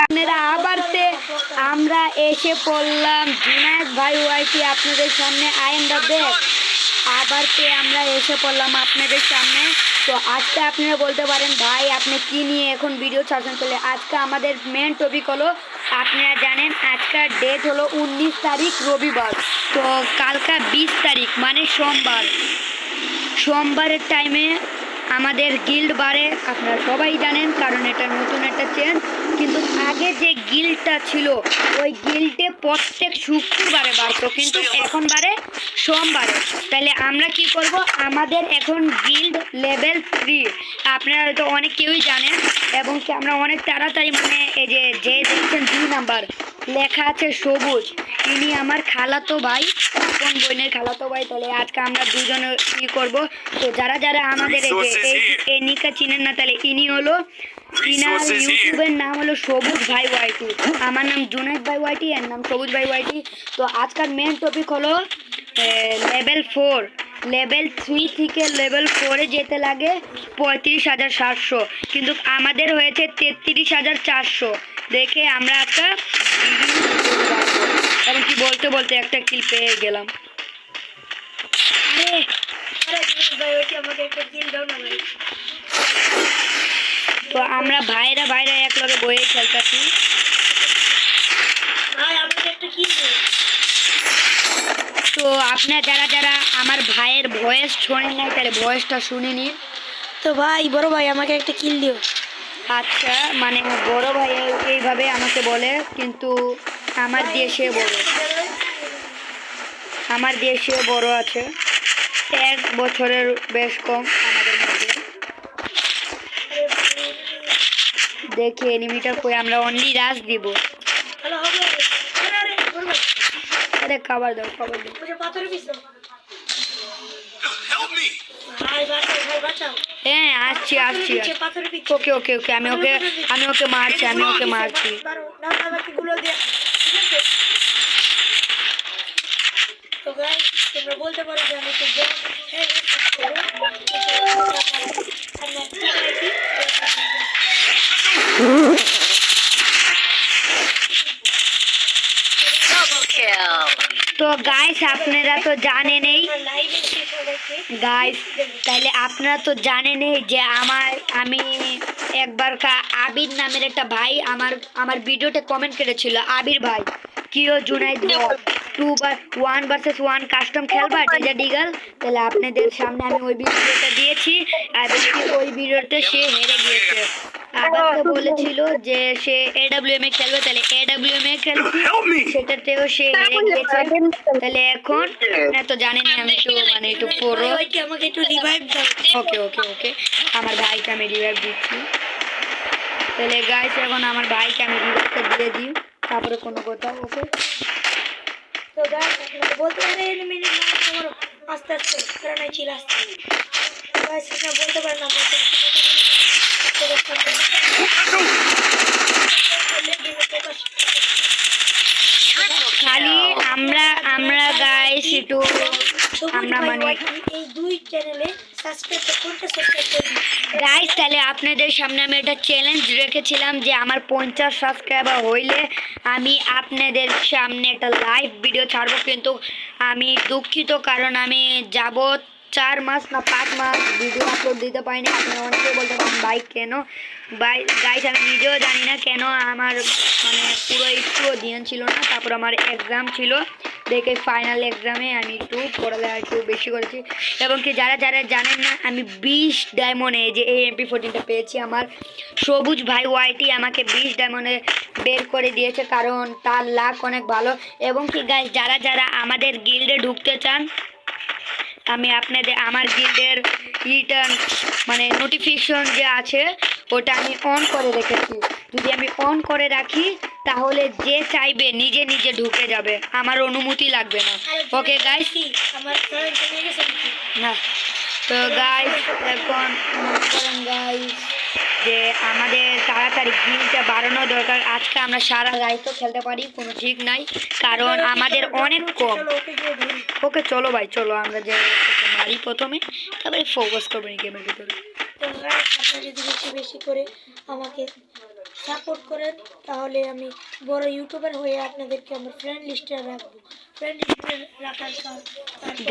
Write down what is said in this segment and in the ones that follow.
আপনারা আমরা এসে পড়লাম জুনায়েদ ভাই ওয়াইটি আপনাদের সামনে আমরা এসে পড়লাম আপনাদের সামনে। তো আজকে আপনারা বলতে পারেন ভাই আপনি কি নিয়ে এখন ভিডিও ছাড়ছেন। চলে আজকে আমাদের মেন টপিক হলো, আপনারা জানেন আজকের ডেট হলো 19 তারিখ রবিবার। তো কালকা 20 তারিখ মানে সোমবারের টাইমে আমাদের গিল্ড বাড়ে, আপনারা সবাই জানেন কারণ এটা নতুন একটা চেঞ্জ। কিন্তু আগে যে গিল্ডটা ছিল ওই গিল্ডে প্রত্যেক শুক্রবারে বাড়তো, কিন্তু এখন বাড়ে সোমবারে। তাহলে আমরা কি করব, আমাদের এখন গিল্ড লেভেল 3 আপনারা হয়তো অনেক কেউই জানেন, এবং কি আমরা অনেক তাড়াতাড়ি মানে এই যে দেখছেন 2 নাম্বার লেখা আছে সবুজ, ইনি আমার খালাতো ভাই, কোন বোনের খালাতো ভাই। তাহলে আজকে আমরা দুজনে কি করব, তো যারা যারা আমাদের এই নিকা চিনেন না, তাহলে ইনি হলো, ইনার ইউটিউবের নাম হলো সবুজ ভাই ওয়াইটি, আমার নাম জুনায়েদ ভাই ওয়াইটি, এর নাম সবুজ ভাই ওয়াইটি। তো আজকের মেন টপিক হলো লেভেল 4, লেভেল 3 থেকে লেভেল 4-এ যেতে লাগে 35,700, কিন্তু আমাদের হয়েছে 33,400। দেখে আমরা একটা এবং কি বলতে বলতে একটা কিল পেয়ে গেলাম। তো আমরা ভাইরা এক লগে বয়ে খেলতেছি। তো আপনারা যারা যারা আমার ভাইয়ের ভয়েস শোনেন নাই, তাহলে ভয়েসটা শুনে নিন। তো ভাই বড় ভাই আমাকে একটা কিল দিও। আচ্ছা, মানে বড় ভাই এইভাবে আমাকে বলে, কিন্তু আমার দিয়ে সে বড় আছে, 1 বছরের বেশ কম আমাদের মধ্যে। দেখি এনিমিটা কই, আমরা অনলি রাশ দিব। আরে খাবার দাও। হ্যাঁ আসছি। ওকে আমি ওকে মারছি। তো গাইস তোমরা বলতে পারো যে আমি তো তো গাইস আপনারা তো জানেনই তাহলে আপনারা তো জানেনই যে আমি একবার আবির নামের একটা ভাই আমার ভিডিওতে কমেন্ট করেছিল, আবির ভাই কিও জুনাইদ 1 vs 1 কাস্টম খেলবা ডিগাল। তাহলে আপনাদের সামনে আমি ওই ভিডিওটা দিয়েছি, আর ওই ভিডিওতে সে হেরে গিয়েছে। আবার তো বলেছিল যে সে AWM এ খেলবে, তাহলে AWM এ খেলছি, সেটাতেও সে হেরে গিয়েছে। তাহলে এখন তো জানেন আমি তো মানে একটু পুরো আমাকে একটু রিভাইভ দাও। ওকে আমার ভাইকে আমি রিভাইভ দিচ্ছি। তাহলে গাইস এখন আমার ভাইকে আমি রিভাইভটা দিয়ে দিই, তারপরে কোনো কথা। ওকে তো গাইস আপনারা বলতে পারেন মিনিট না আমার আস্তে কারণ এই চিল আসছে। গাইস আপনারা বলতে পারেন আমাকে খালি আমরা গাইস একটু আমরা মানে এই দুই চ্যানেলে সাবস্ক্রাইব করুন। গাইস তাহলে আপনাদের সামনে আমি একটা চ্যালেঞ্জ রেখেছিলাম যে আমার 50 সাবস্ক্রাইবার হইলে আমি আপনাদের সামনে একটা লাইভ ভিডিও ছাড়বো, কিন্তু আমি দুঃখিত কারণ আমি যাবত 4 মাস না 5 মাস ভিডিও আপলোড দিতে পারিনি। আপনি অনেকেই বলতে পারেন ভাই কেন, গাইস আমি নিজেও জানি না কেন, আমার মানে পুরো একটুও ধ্যান ছিল না। তারপর আমার এক্সাম ছিল, দেখে ফাইনাল এক্সামে আমি একটু পড়ালেখা একটু বেশি করেছি। এবং কি যারা যারা জানেন না, আমি 20 ডায়মন্ডে যে এই MP14টা পেয়েছি, আমার সবুজ ভাই ওয়াইটি আমাকে 20 ডায়মন্ডে বের করে দিয়েছে, কারণ তার লাক অনেক ভালো। এবং কি গাইস যারা যারা আমাদের গিল্ডে ঢুকতে চান, আমি আপনাদের আমার গিল্ডের রিটার্ন মানে নোটিফিকেশন যে আছে ওটা আমি অন করে রেখেছি। যদি আমি অন করে রাখি তাহলে যে চাইবে নিজে নিজে ঢুকে যাবে, আমার অনুমতি লাগবে না। ওকে গাইস, না তো গাইস এখন মনে করেন গাইস যে আমাদের তাড়াতাড়ি গিলটা বাড়ানো দরকার। আজকে আমরা সারা রাত খেলতে পারি, কোনো ঠিক নাই, কারণ আমাদের অনেক কম। ওকে চলো ভাই চলো, আমরা যে মারি প্রথমে, তারপরে ফোকাস করবো গেমের ভিতরে। আপনারা যদি বেশি করে আমাকে সাপোর্ট করেন, তাহলে আমি বড় ইউটিউবার হয়ে আপনাদেরকে আমার ফ্রেন্ড লিস্টে রাখবো। ফ্রেন্ড লিস্টে রাখার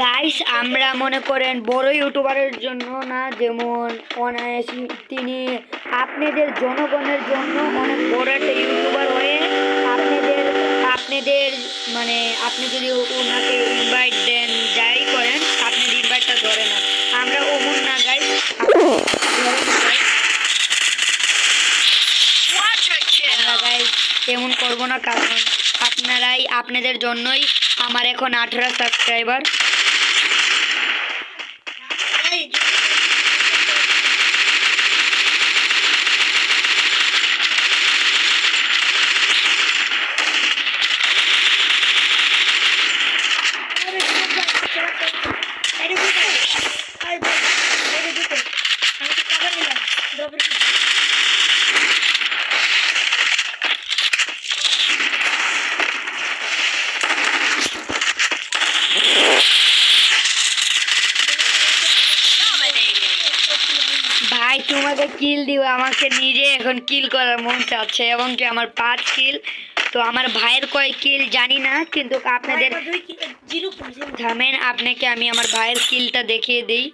গাইস আমরা মনে করেন বড় ইউটিউবারের জন্য না, যেমন অনায়াসী তিনি আপনাদের জনগণের জন্য অনেক বড় একটা ইউটিউবার হয়ে আপনাদের আপনাদের মানে আপনি যদি ওনাকে ইনভাইট দেন যাই করেন আপনাদের ইনভাইটটা ধরে না, আমরা ওমন না গাইস, আমরা গাইস তেমন করবো না, কারণ আপনারাই আপনাদের জন্যই আমার এখন 18 সাবস্ক্রাইবার। ভাই তোমাকে কিল দিব, আমাকে নিজে এখন কিল করার মন চাচ্ছে, এবং কি আমার 5 কিল। তো আমার ভাইয়ের কয় কিল জানি না, কিন্তু আপনাদের থামেন, আপনাকে আমি আমার ভাইয়ের কিলটা দেখিয়ে দিই।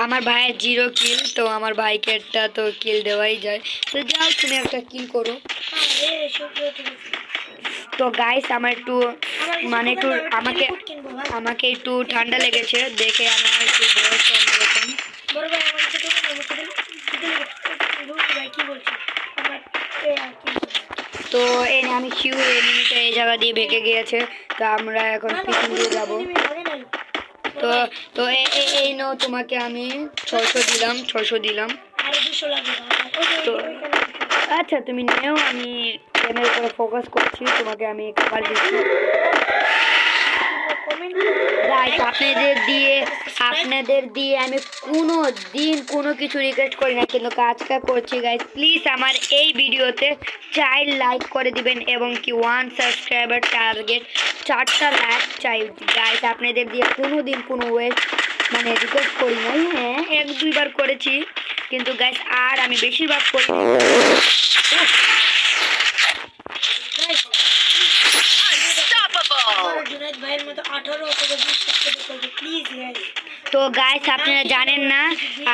আমার ভাইয়ের 0 কিল, তো আমার ভাইকে একটা তো কিল দেওয়াই যায়। তো যাও তুমি একটা কিল করো। তো গাইস আমার একটু মানে একটু আমাকে একটু ঠান্ডা লেগেছে দেখে, আমার একটু বয়স অন্যরকম। তো এনে আমি শিওর এনিমিটা এই জায়গা দিয়ে ভেঙে গিয়েছে, তো আমরা এখন পিছন দিয়ে যাবো। তো তো এই নো তোমাকে আমি 600 দিলাম, 600 দিলাম। তো আচ্ছা তুমি নেও, আমি গেমের উপরে ফোকাস করছি, তোমাকে আমি খাবার দিচ্ছি। গাইস আপনাদের দিয়ে আমি কোনো দিন কোনো কিছু রিকোয়েস্ট করি না, কিন্তু কাজটা করছি গাইস। প্লিজ আমার এই ভিডিওতে 4 লাইক করে দিবেন, এবং কি 1 সাবস্ক্রাইবার টার্গেট 4টা লাইক চাই গাইস। আপনাদের দিয়ে কোনো দিন কোনো ওয়েস্ট মানে রিকোয়েস্ট করি না, হ্যাঁ 1-2 বার করেছি, কিন্তু গাইস আর আমি বেশিরভাগ করি। তো গাইস আপনারা জানেন না,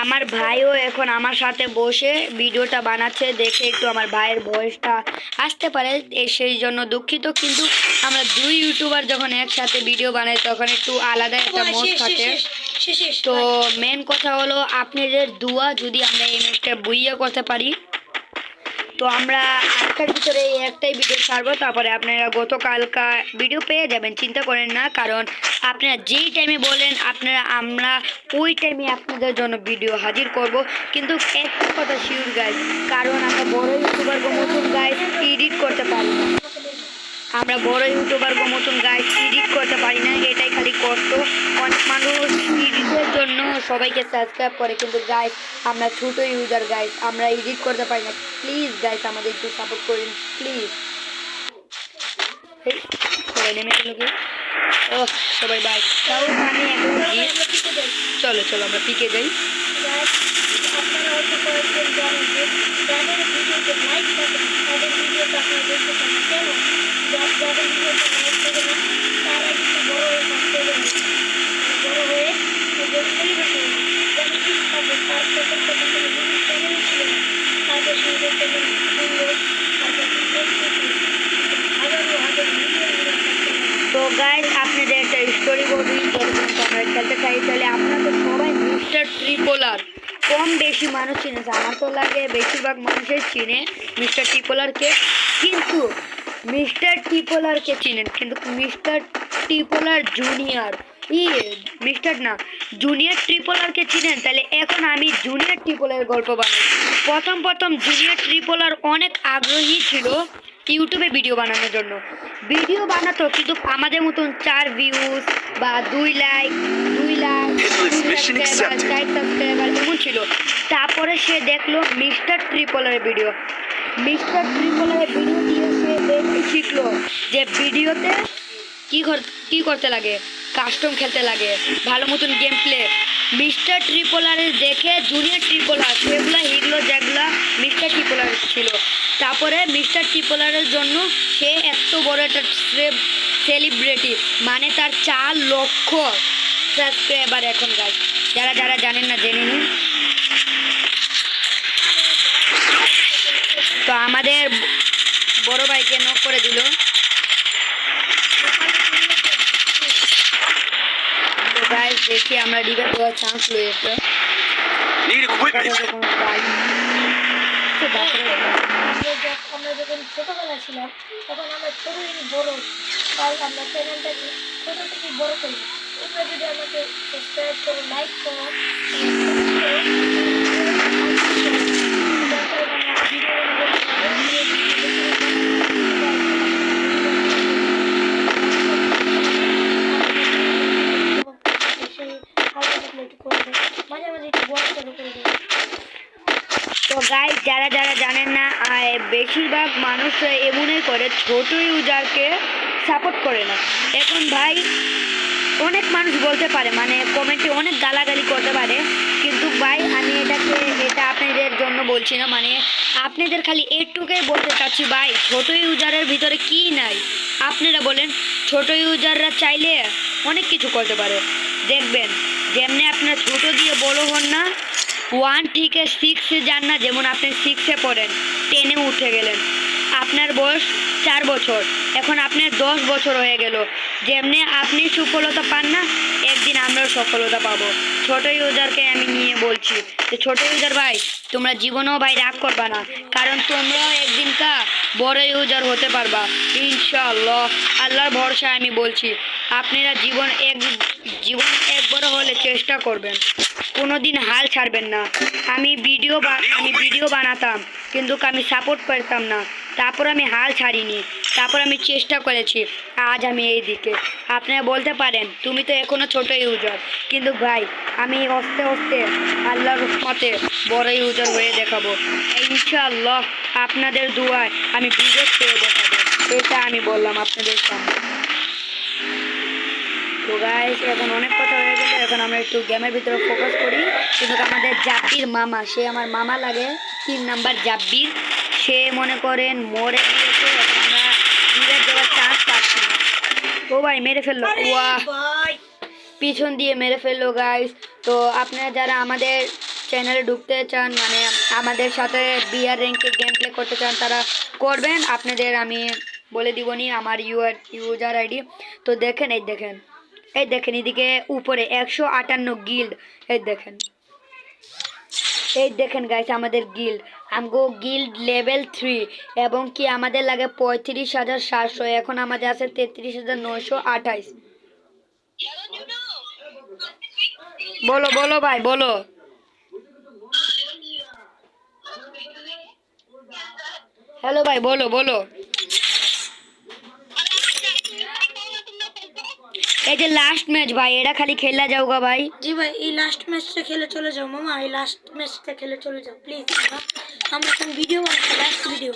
আমার ভাইও এখন আমার সাথে বসে ভিডিওটা বানাচ্ছে, দেখে একটু আমার ভাইয়ের ভয়েসটা আসতে পারে, সেই জন্য দুঃখিত। কিন্তু আমরা 2 ইউটিউবার যখন একসাথে ভিডিও বানাই তখন একটু আলাদা একটা মত থাকে। তো মেন কথা হলো আপনাদের দোয়া, যদি আমরা এই ম্যাচটা বুইয়া করতে পারি তো আমরা আজকের ভিতরে একটাই ভিডিও ছাড়বো, তারপরে আপনারা গতকালকা ভিডিও পেয়ে যাবেন, চিন্তা করেন না। কারণ আপনারা যেই টাইমে বলেন আমরা ওই টাইমে আপনাদের জন্য ভিডিও হাজির করব। কিন্তু একটা কথা শিওর গাইস, কারণ আমরা বড় ইউটিউবার মতন গাইস এডিট করতে পারি না, আমরা বড় ইউটিউবার মতন গাইস এডিট করতে পারি না, এটাই খালি কষ্ট। অনেক মানুষ এডিটের জন্য সবাইকে সাবস্ক্রাইব করে, কিন্তু গাইস আমরা ছোট ইউজার গাইস, আমরা এডিট করতে পারি না। প্লিজ গাইস আমাদের একটু সাপোর্ট করুন প্লিজ। সবাই নেমে গেল কি? ও সবাই বাই, তাও আমি এখন চলো চলো আমরা পিকে যাই। তো গাইস আপনাদের একটা স্টোরি বলি, আমরা খেলতে চাই, তাহলে আপনারা তো সবাই মিস্টার ট্রিপলার কম বেশি মানুষ চিনেছে, আমার তো লাগে বেশিরভাগ মানুষের চিনে মিস্টার ট্রিপলারকে, কিন্তু মিস্টার ট্রিপলারকে চিনেন, কিন্তু মিস্টার ট্রিপলার জুনিয়র মিস্টার না জুনিয়র ট্রিপলারকে চিনেন, তাহলে এখন আমি জুনিয়র ট্রিপলার গল্প বানাই। প্রথম জুনিয়র ট্রিপলার অনেক আগ্রহী ছিল ইউটিউবে ভিডিও বানানোর জন্য, ভিডিও বানাতো, কিন্তু আমাদের মতন 4 ভিউজ বা 2 লাখ সাবস্ক্রাইবার এমন ছিল। তারপরে সে দেখলো মিস্টার ট্রিপলারের ভিডিও দিয়ে সে শিখলো যে ভিডিওতে কি করতে লাগে, কাস্টম খেলতে লাগে, ভালো মতন গেম প্লে মিস্টার ট্রিপল আর দেখে জুনিয়র ট্রিপল আর সেগুলো হিরলো যেগুলো মিস্টার ট্রিপল আর ছিল। তারপরে মিস্টার ট্রিপল আরের জন্য সে এত বড় একটা সেলিব্রিটি, মানে তার 4 লক্ষ সাবস্ক্রাইবার এখন গাইস। যারা যারা জানেন না জেনে নিন। তো আমাদের বড় ভাইকে নক করে দিল। তো গাইস দেখি আমরা রিভাইভ দেওয়ার চান্স রয়েছে। আমরা যখন ছোটবেলা ছিলাম তখন আমরা ছোট থেকে বড়, তাই আমরা চ্যানেলটাকে ছোট থেকে বড় করি। তোমরা যদি আমাকে সাবস্ক্রাইব করো, লাইক করো, মাঝে মাঝে একটু বড় করে দেবে। তো গাইস যারা যারা জানেন না, বেশিরভাগ মানুষ এমনই করে, ছোট ইউজারকে সাপোর্ট করে না। এখন ভাই অনেক মানুষ বলতে পারে, মানে কমেন্টে অনেক গালাগালি করতে পারে, কিন্তু ভাই আমি এটা আপনাদের জন্য বলছি না, মানে আপনাদের খালি একটুকুই বলতে চাচ্ছি ভাই, ছোট ইউজারের ভিতরে কি নাই আপনারা বলেন। ছোট ইউজাররা চাইলে অনেক কিছু করতে পারে। দেখবেন যেমনি আপনার ছোট দিয়ে বড় হন না, 1 থেকে 6 যান না, যেমন আপনি 6-এ পড়েন, 10-এ উঠে গেলেন, আপনার বয়স 4 বছর, এখন আপনার 10 বছর হয়ে গেল। যেমনি আপনি সফলতা পান না, একদিন আমরাও সফলতা পাবো। ছোট ইউজারকে আমি নিয়ে বলছি যে ছোট ইউজার ভাই তোমরা জীবনেও ভাই রাগ করবা না, কারণ তোমরাও একদিন বড় ইউজার হতে পারবা ইনশাআল্লাহ। আল্লাহর ভরসায় আমি বলছি, আপনারা জীবন একবার হলে চেষ্টা করবেন, কোনোদিন হাল ছাড়বেন না। আমি ভিডিও বানাতাম, কিন্তু আমি সাপোর্ট পেতাম না, তারপর আমি হাল ছাড়িনি, তারপর আমি চেষ্টা করেছি, আজ আমি এই দিকে। আপনারা বলতে পারেন তুমি তো এখনো ছোট ইউজার, কিন্তু ভাই আমি আস্তে আস্তে আল্লাহর রহমতে বড় ইউজার হয়ে দেখাবো ইনশাআল্লাহ। আপনাদের দুয়ায় আমি বিজয় পেয়ে দেখাবো, এটা আমি বললাম আপনাদের সামনে। তো গাইস এখন অনেক কথা হয়ে গেল, এখন আমরা একটু গেমের ভিতরে ফোকাস করি। কিন্তু আমাদের জাব্বির মামা, সে আমার মামা লাগে, 3 নাম্বার জাব্বির, সে মনে করেন মরে গিয়েছে। এখন আমরা রিভাইভ দেওয়ার চান্স পাচ্ছি না। ও ভাই মেরে ফেললো, ওয়াহ পিছন দিয়ে মেরে ফেললো গাইস। তো আপনারা যারা আমাদের চ্যানেলে ঢুকতে চান, মানে আমাদের সাথে বিআর র্যাঙ্কে গেম প্লে করতে চান, তারা করবেন। আপনাদের আমি বলে দিবনি আমার ইউজার আইডি। তো দেখেন এই দেখেন এদিকে উপরে 158 গিল্ড, এই দেখেন গাইস আমাদের গিল্ড, আমগো গিল্ড লেভেল 3, এবং কি আমাদের লাগে 35,700, এখন আমাদের আছে 33,928। বলো বলো ভাই বলো। হ্যালো ভাই বলো বলো। এই যে লাস্ট ম্যাচ ভাই, এটা খালি খেলা যাওগা ভাই। জি ভাই এই লাস্ট ম্যাচটা খেলে চলে যাও মামা, এই লাস্ট ম্যাচটা খেলে চলে যাও প্লিজ। আমরা এখন ভিডিও বানাচ্ছি, লাস্ট ভিডিও।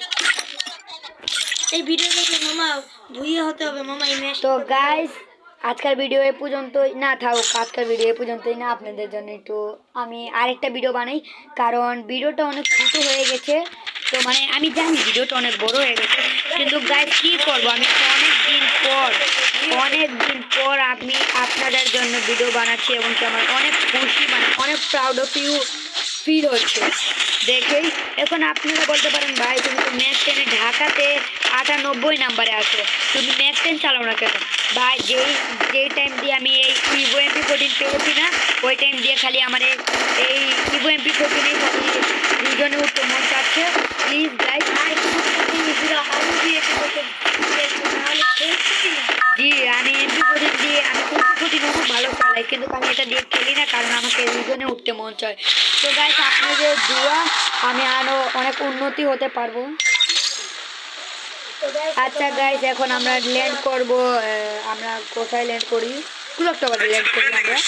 এই ভিডিও দেখে মামা ধুইয়ে হতে হবে মামা এই ম্যাচ। তো গাইস আজকের ভিডিও এ পর্যন্তই না, থাকুক আজকের ভিডিও এ পর্যন্তই না, আপনাদের জন্য একটু আমি আরেকটা ভিডিও বানাই, কারণ ভিডিওটা অনেক ছোটো হয়ে গেছে। তো মানে আমি জানি ভিডিওটা অনেক বড় হয়ে গেছে, কিন্তু গাইস কী করবো, আমি তো অনেক দিন পর আমি আপনাদের জন্য ভিডিও বানাচ্ছি, এবং কি আমার অনেক খুশি, মানে অনেক প্রাউড অফ ইউ ফিল হচ্ছে দেখেই। এখন আপনারা বলতে পারেন ভাই তুমি তো ম্যাক্স 10-এ ঢাকাতে 98 নাম্বারে আছো, তুমি ম্যাক্স 10 চালাও না কেন ভাই? যেই টাইম দিয়ে আমি এই ইভো MP14 পেয়েছি না, ওই টাইম দিয়ে খালি আমার এই ইভো MP14 খালি দুজনে উঠতে মন চাচ্ছে। প্লিজ গাইস জি আমি MP14 দিয়ে আমি খুব ভালো চালাই, কিন্তু আমি এটা দিয়ে খেলি না, কারণ আমাকে দুজনে উঠতে মন চায়। তো গাইস আপনাদের দোয়া আমি আরও অনেক উন্নতি হতে পারবো। আচ্ছা গাইস এখন আমরা ল্যান্ড করব, আমরা কোথায় ল্যান্ড করি? ক্লক টাওয়ারে ল্যান্ড করি আমরা,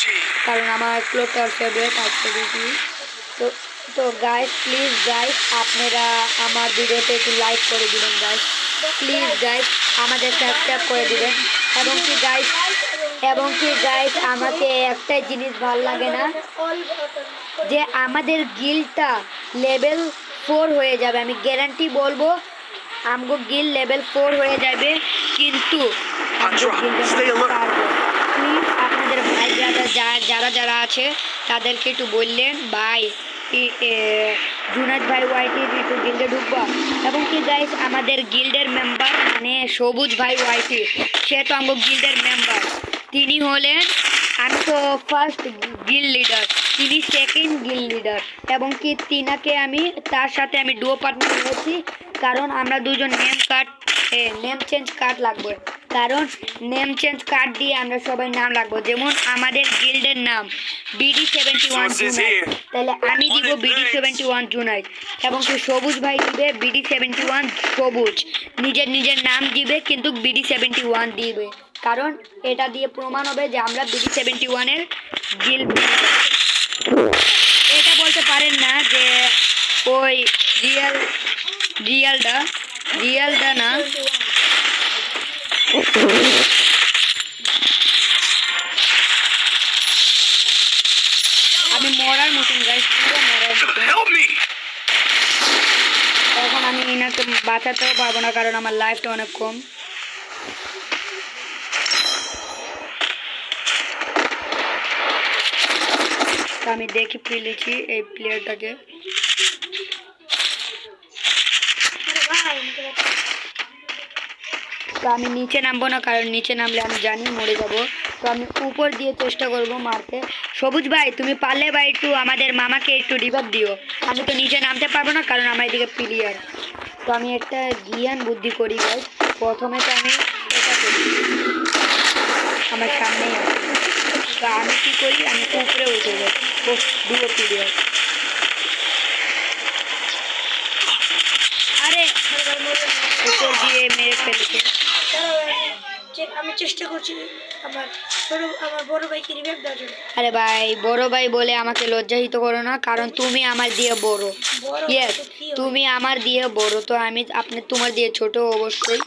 কারণ আমার ক্লক টাওয়ার ফেভারিট আছে দিদি। তো গাইস প্লিজ গাইস আপনারা আমার ভিডিওতে একটু লাইক করে দিবেন গাইস, প্লিজ গাইস আমাদের সাবস্ক্রাইব করে দিবেন, এবং কি গাইস এবং কি গাইস আমাকে একটাই জিনিস ভালো লাগে না যে আমাদের গিলটা লেভেল 4 হয়ে যাবে, আমি গ্যারান্টি বলবো আমগো গিল লেভেল 4 হয়ে যাবে, কিন্তু প্লিজ আপনাদের ভাই ব্রাদার যারা যারা আছে তাদেরকে একটু বললেন ভাই জুনাদ ভাই ওয়াইটি একটু গিল্ডে ঢুকবো। এবং কি গাইস আমাদের গিল্ডের মেম্বার মানে সবুজ ভাই ওয়াইটি, সে তো আমগো গিল্ডের মেম্বার, তিনি হলেন, আমি তো ফার্স্ট গিল্ড লিডার, তিনি সেকেন্ড গিল্ড লিডার। এবং কি তিনাকে আমি তার সাথে আমি ডুও পার্টনার হয়েছি, কারণ আমরা দুজন নেম চেঞ্জ কার্ড লাগবে, কারণ নেম চেঞ্জ কার্ড দিয়ে আমরা সবাই নাম লাগবো, যেমন আমাদের গিল্ডের নাম BD71 জুনাইদ, তাহলে আমি দিব BD71 জুনাইদ, এবং কি সবুজ ভাই দিবে BD71 সবুজ, নিজের নিজের নাম দিবে কিন্তু BD71 দিবে, কারণ এটা দিয়ে প্রমাণ হবে যে আমরা BD71 এর গিল্ড। এটা বলতে পারেন না যে ওই রিয়ালটা না, আমি মরার মতন গাইস, পুরো মরার মতন। এখন আমি এনাকে বাঁচাতেও পারবো না কারণ আমার লাইফটা অনেক কম। তো আমি দেখি ফেলেছি এই প্লেয়ারটাকে, তো আমি নিচে নামবো না কারণ নিচে নামলে আমি জানি মরে যাব, তো আমি উপর দিয়ে চেষ্টা করব মারতে। সবুজ ভাই তুমি পারলে ভাই একটু আমাদের মামাকে একটু রিভাইভ দিও, আমি তো নিচে নামতে পারবো না কারণ আমার এদিকে প্লেয়ার। তো আমি একটা জ্ঞান বুদ্ধি করি ভাই, প্রথমে তো আমি এটা করি, আমার সামনেই আছে, তো আমি কী করি আমি উপরে উঠে যাই, দুটো প্লেয়ার, আরে উপর দিয়ে মেরে ফেলেছে। আমি চেষ্টা করছি আমার বড় ভাইকে রিভাইভ দেওয়ার জন্য। আরে ভাই বড় ভাই বলে আমাকে লজ্জাহিত করো না, কারণ তুমি আমার দিয়ে বড়, ইয়েস তুমি আমার দিয়ে বড়, তো আমি আপনি তোমার দিয়ে ছোট অবশ্যই,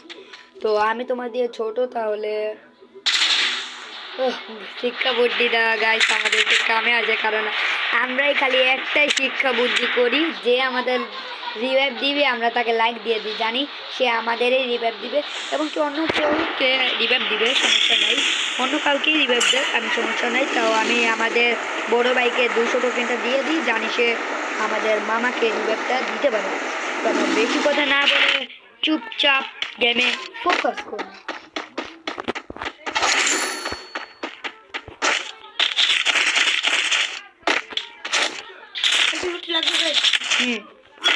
তো আমি তোমার দিয়ে ছোট, তাহলে শিক্ষা বুদ্ধিটা গাইস আমাদেরকে কামে আছে, কারণ আমরাই খালি একটাই শিক্ষা বুদ্ধি করি, যে আমাদের রিভাইভ দিবে আমরা তাকে লাইক দিয়ে দিই, জানি সে আমাদেরই রিভাইভ দিবে, এবং কি অন্য কেউকে রিভাইভ দিবে সমস্যা নাই, অন্য কাউকেই রিভাইভ দেয় আমি সমস্যা নাই, তাও আমি আমাদের বড় ভাইকে 200 টোকেনটা দিয়ে দিই, জানি সে আমাদের মামাকে রিভাইভটা দিতে পারে। তো আমরা বেশি কথা না বলে চুপচাপ গেমে ফোকাস করি।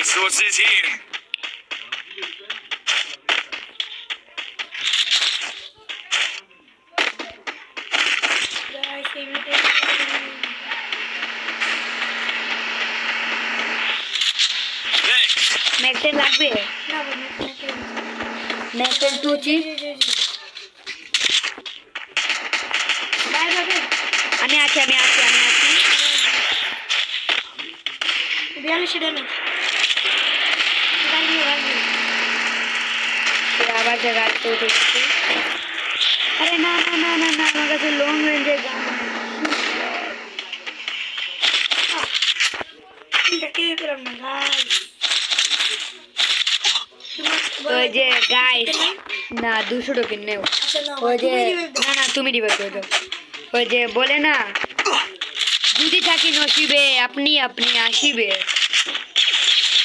Resources here. ম্যাকটেন লাগবে, ম্যাকটেন 2 চিপ, আমি আছি 42 ড্যামেজ। আবার যে গাড়িতে উঠেছে, আরে না না না না না আমার কাছে লং রেঞ্জের গান, ওই যে গাইস না 200 টোকেন নেও, ওই যে না না তুমি রিভাইভ করে দাও, ওই যে বলে না যদি থাকি নসিবে আপনি আপনি আসিবে,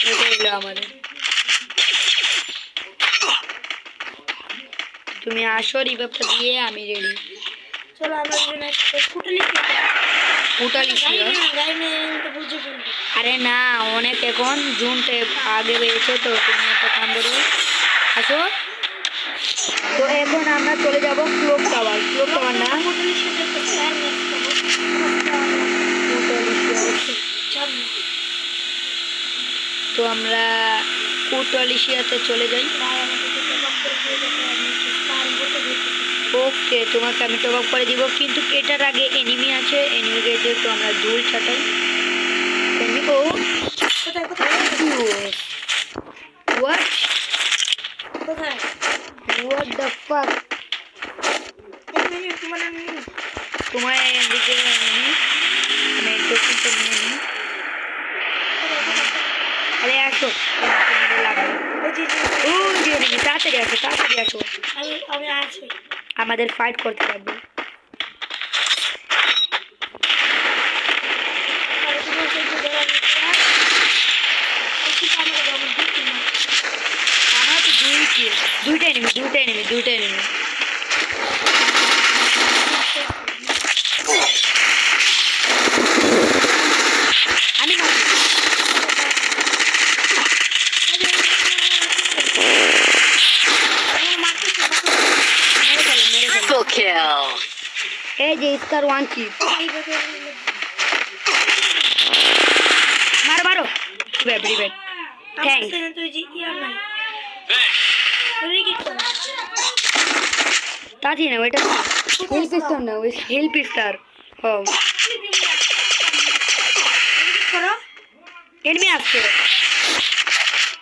ওইটা হলো আমাদের, তুমি আসো রিভাইভটা দিয়ে আমি রেডি। চলো আমরা আরে না অনেক এখন জুনতে আগে বেড়েছে, তো তুমি একটা কাম করো আসো, তো এখন আমরা চলে যাব ক্লক টাওয়ার না তো আমরা কোটালিশিয়াতে চলে যাই। ওকে তোমাকে আমি টপ আপ করে দিব, কিন্তু এটার আগে এনিমি আছে, এনিমিকে যেহেতু আমরা দূর ছাটাই, এনিমি ও হোয়াট দ্য ফাক, তোমার এদিকে নিই, আমি টোকেনটা নিয়ে নিই। আরে আসো, তোমাদের লাগবে। ও দিয়ে দিবি, তাড়াতাড়ি আসো, তাড়াতাড়ি আসো, আমি আছি। আমাদের ফাইট করতে লাগবে। আমার তো দুইটা এনিমি, দুইটা এনিমি। আমি মারি। মেরে ফেলো, মেরে ফেলো। Triple kill. এই যে স্কার 1 চিপ, মারো মারো। রিভাইভ। থ্যাঙ্কস। তাড়াতাড়ি না, ওইটা হেল্প স্টার না, ওই হেল্প স্টার। ও এনিমি আসছে,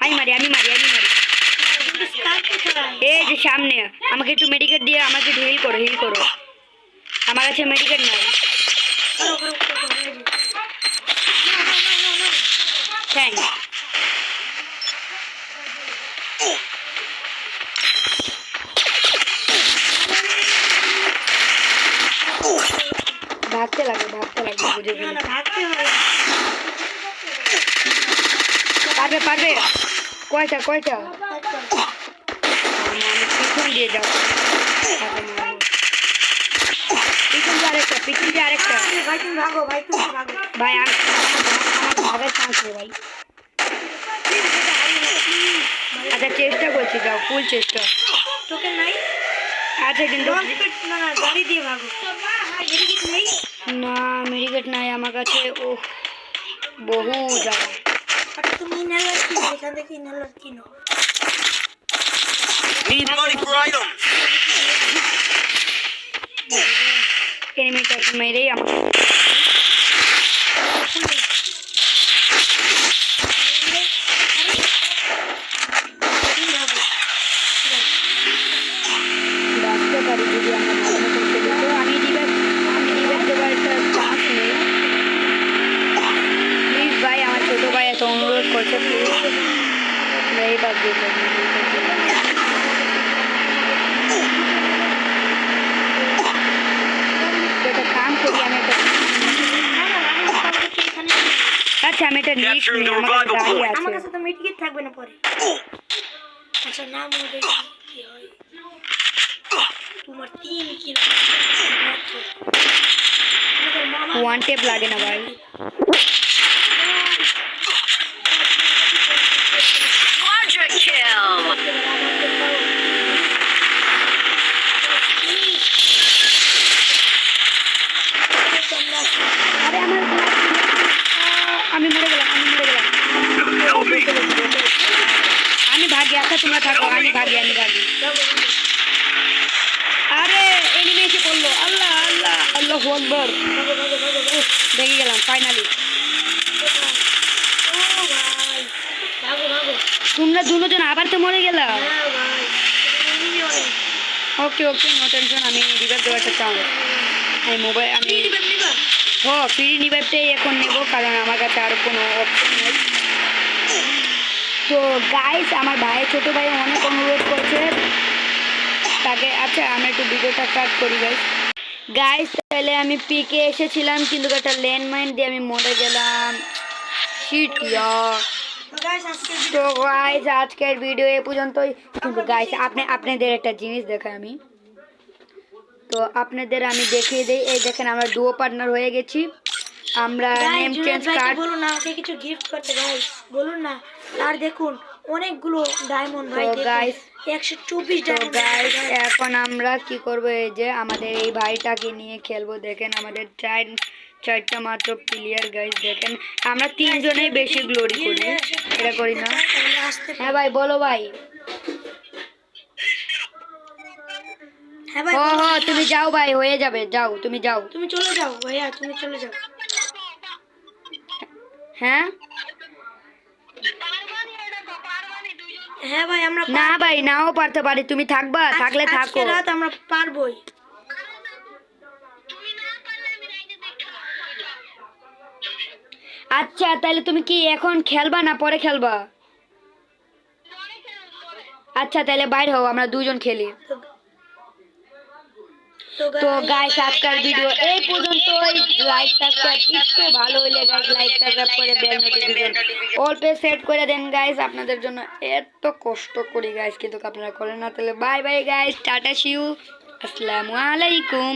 আমি মারি। এই যে সামনে, আমাকে একটু মেডিকেট দিয়ে আমাকে একটু হিল করো। আমার কাছে মেডিকেট নাই। থ্যাংক। ভাগতে লাগে বুঝে গেলে। পারবে। কয়টা আমি পিছন দিয়ে যাও। পিছন দিয়ে আরেকটা। ভাই আমার ভাগার চান্স নেই ভাই। আচ্ছা চেষ্টা করছি, যাও ফুল চেষ্টা। আচ্ছা কিন্তু না, মেডিকেট নাই আমার কাছে। ও বহু জায়গা। Need money for items. এনিমিটাকে মেরেই আমাকে বাঁচতে পারি যদি আমরা ভালো মতো খেলি। তো আমি রিভাইভ দেওয়ার একটা চান্স নেই। প্লিজ ভাই, আমার ছোটো ভাই এত অনুরোধ করছে, প্লিজ এই বাদ দিয়ে একটা কাম করি। আমি একটা আচ্ছা, আমি একটা লিস্ট নিই, আমার কাছে গাড়ি আমার আছে। কাছে তো মেডিকেট থাকবে না পরে। আচ্ছা নাম হবে কি হয়? তোমার 3 কিলো। আমাদের মামা ওয়ান টেপ লাগে না ভাই। Quadra kill. আরে আমি মরে গেলাম। আমি ভাগি। আচ্ছা তোমরা থাকো, আমি ভাগি। আরে এনিমি এসে পড়লো। আল্লাহ আকবার। দেখে গেলাম ফাইনালি। তোমরা দুজন আবার তো মরে গেলা। Okay no tension. আমি রিভাইভ দেওয়ার একটা চান্স। আমি ফ্রি রিভাইভটাই এখন নেবো, কারণ আমার কাছে আর কোনো অপশন নেই। তো গাইস, আমার ছোটো ভাই অনেক অনুরোধ করছে তাকে। আচ্ছা আমি একটু ভিডিওটা কাট করি গাইস। তাহলে আমি পিকে এসেছিলাম, কিন্তু একটা ল্যান্ডমাইন দিয়ে আমি মরে গেলাম। শিট ইয়ার। তো গাইস আজকের ভিডিও এ পর্যন্তই। কিন্তু গাইস আপনাদের একটা জিনিস দেখাই আমি। তো আপনাদের আমি দেখিয়ে দিই। এই দেখেন, আমরা ডুও পার্টনার হয়ে গেছি। আমরা নেম চেঞ্জ কার্ড। বলুন না, আমাকে কিছু গিফট করতে ভাই, বলুন না। আর দেখুন অনেকগুলো ডায়মন্ড ভাই, তো গাইস 124 তো ডায়মন্ড। গাইস এখন আমরা কি করব, এই যে আমাদের এই ভাইটাকে নিয়ে খেলবো। দেখেন আমাদের চারটা মাত্র প্লেয়ার গাইস। দেখেন আমরা 3 জনেই বেশি গ্লোরি করি, এটা করি না। হ্যাঁ ভাই বলো ভাই। হ্যাঁ ভাই, তুমি যাও ভাই, হয়ে যাবে। যাও তুমি যাও। তুমি চলে যাও ভাইয়া, তুমি চলে যাও। হ্যাঁ হ্যাঁ ভাই, আমরা না ভাই, নাও পারতে পারি। তুমি থাকবা, থাকলে থাকো। আজকে রাত আমরা পারবোই। আচ্ছা তাহলে তুমি কি এখন খেলবা না পরে খেলবা? আচ্ছা তাহলে বাইরে হও, আমরা দুজন খেলি। তো গাইস আজকের ভিডিও এই পর্যন্তই। লাইক সাবস্ক্রাইব একটু ভালো হইলে গাইস লাইক সাবস্ক্রাইব করে বেল নোটিফিকেশন অল পে সেট করে দেন গাইস। আপনাদের জন্য এত কষ্ট করি গাইস, কিন্তু আপনারা করেন না। তাহলে bye bye guys, tata see you, আসসালামু আলাইকুম।